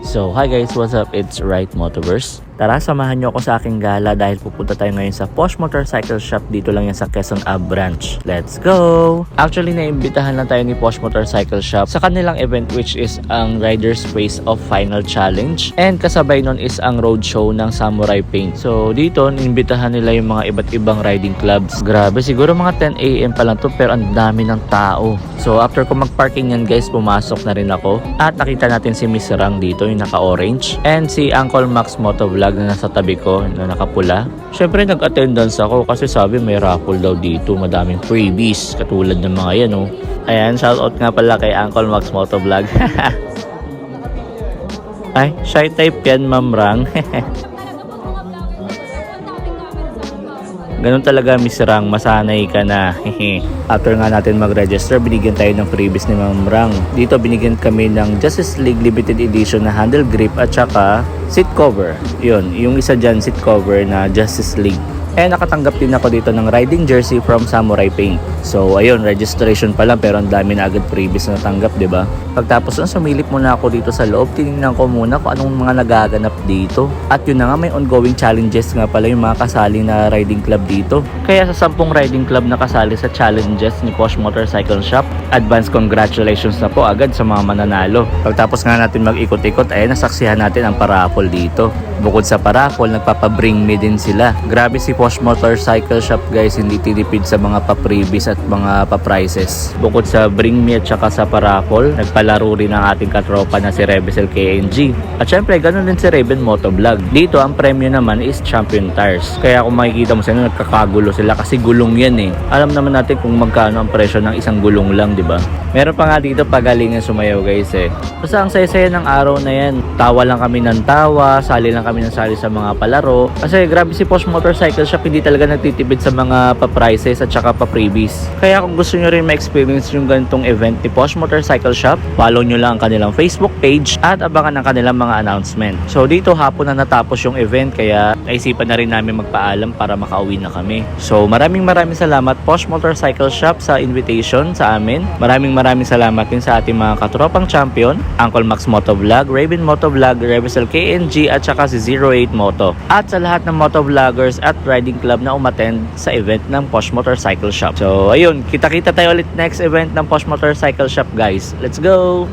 So hi guys, what's up? It's Right Motoverse. Tara, samahan nyo ako sa aking gala dahil pupunta tayo ngayon sa Posh Motorcycle Shop. Dito lang yan sa Quezon Ave branch. Let's go! Actually, naimbitahan lang tayo ni Posh Motorcycle Shop sa kanilang event which is ang Riders Face of Final Challenge. And kasabay nun is ang road show ng Samurai Paint. So dito, naimbitahan nila yung mga iba't ibang riding clubs. Grabe, siguro mga 10 AM pa lang to pero ang dami ng tao. So after ko mag-parking yan guys, pumasok na rin ako. At nakita natin si Miss Rang dito, yung naka-orange. And si Uncle Max Motovlog na nasa tabi ko na nakapula. Syempre nag-attendance ako kasi sabi may raffle daw dito, madaming freebies katulad ng mga yan oh. Ayan, shoutout nga pala kay Uncle Max Motovlog. Ay, shy type yan Ma'am Rang. Ganun talaga Miss Rang, masanay ka na. After nga natin mag-register, binigyan tayo ng freebies ni Ma'am Rang. Dito binigyan kami ng Justice League Limited Edition na handle grip at saka seat cover. Yun, yung isa dyan seat cover na Justice League. And nakatanggap din ako dito ng riding jersey from Samurai Paint. So ayun, registration pa lang pero ang dami na agad freebies na natanggap, 'di ba? Pagtapos nun, sumilip muna ako dito sa loob. Tinignan ko muna kung anong mga nagaganap dito. At yun na nga, may ongoing challenges nga pala yung mga kasali na riding club dito. Kaya sa 10 riding club na kasali sa challenges ni Posh Motorcycle Shop, advance congratulations na po agad sa mga mananalo. Pagtapos nga natin mag-ikot-ikot, ay nasaksihan natin ang paraffol dito. Bukod sa paraffol, nagpapa-bring me din sila. Grabe si Posh Motorcycle Shop guys, hindi tinipid sa mga pa-freebies at mga pa-prices. Bukod sa bring me at saka sa paraffol, nagpalaro rin ang ating katropa na si Rebesel KNG. At syempre, ganun din si Raven Motovlog. Dito, ang premyo naman is Champion Tires. Kaya kung makikita mo sila, nagkakagulo sila kasi gulong yan eh. Alam naman natin kung magkano ang presyo ng isang gulong lang, di ba? Meron pa nga dito pagalingan sumayaw guys eh. Basta ang saya-saya ng araw na yan. Tawa lang kami ng tawa, sali lang kami ng sali sa mga palaro. Kasi grabe si Posh Motorcycle Shop, hindi talaga nagtitipid sa mga pa-prices at saka pa-freebies. Kaya kung gusto nyo rin ma-experience yung ganitong event ni Posh Motorcycle Shop, follow nyo lang ang kanilang Facebook page at abangan ang kanilang mga announcement. So dito hapon na natapos yung event kaya naisipan na rin namin magpaalam para makauwi na kami. So maraming salamat Posh Motorcycle Shop sa invitation sa amin. Maraming salamat din sa ating mga katropang champion, Uncle Max Motovlog, Raven Motovlog, Rebesel KNG at saka si 08 Moto. At sa lahat ng motovloggers at riding club na umattend sa event ng Posh Motorcycle Shop. So ayun, kita-kita tayo ulit next event ng Posh Motorcycle Shop guys. Let's go!